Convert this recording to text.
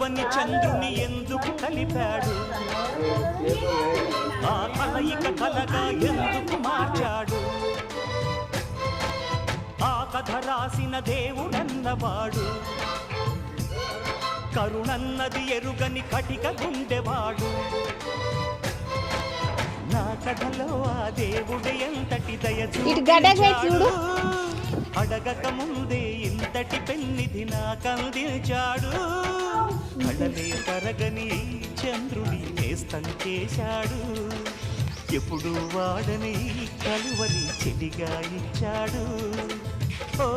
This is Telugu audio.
కలువని చంద్రుని ఎందుకు కలిపాడు ఆ కలయిక కలగా ఎందుకు మార్చాడు ఆ కథ రాసిన దేవుడన్నవాడు కరుణన్నది ఎరుగని కటిక గుండెవాడు నా కథలో ఆ దేవుడు ఎంతటి దయ చూడు అడగక ముందే ఇంతటి పెన్నిధి నాకందించాడు కడలే కరగని చంద్రుని నేస్తం చేశాడు ఎప్పుడు వాడని కలువని చెలిగా ఇచ్చాడు ఓ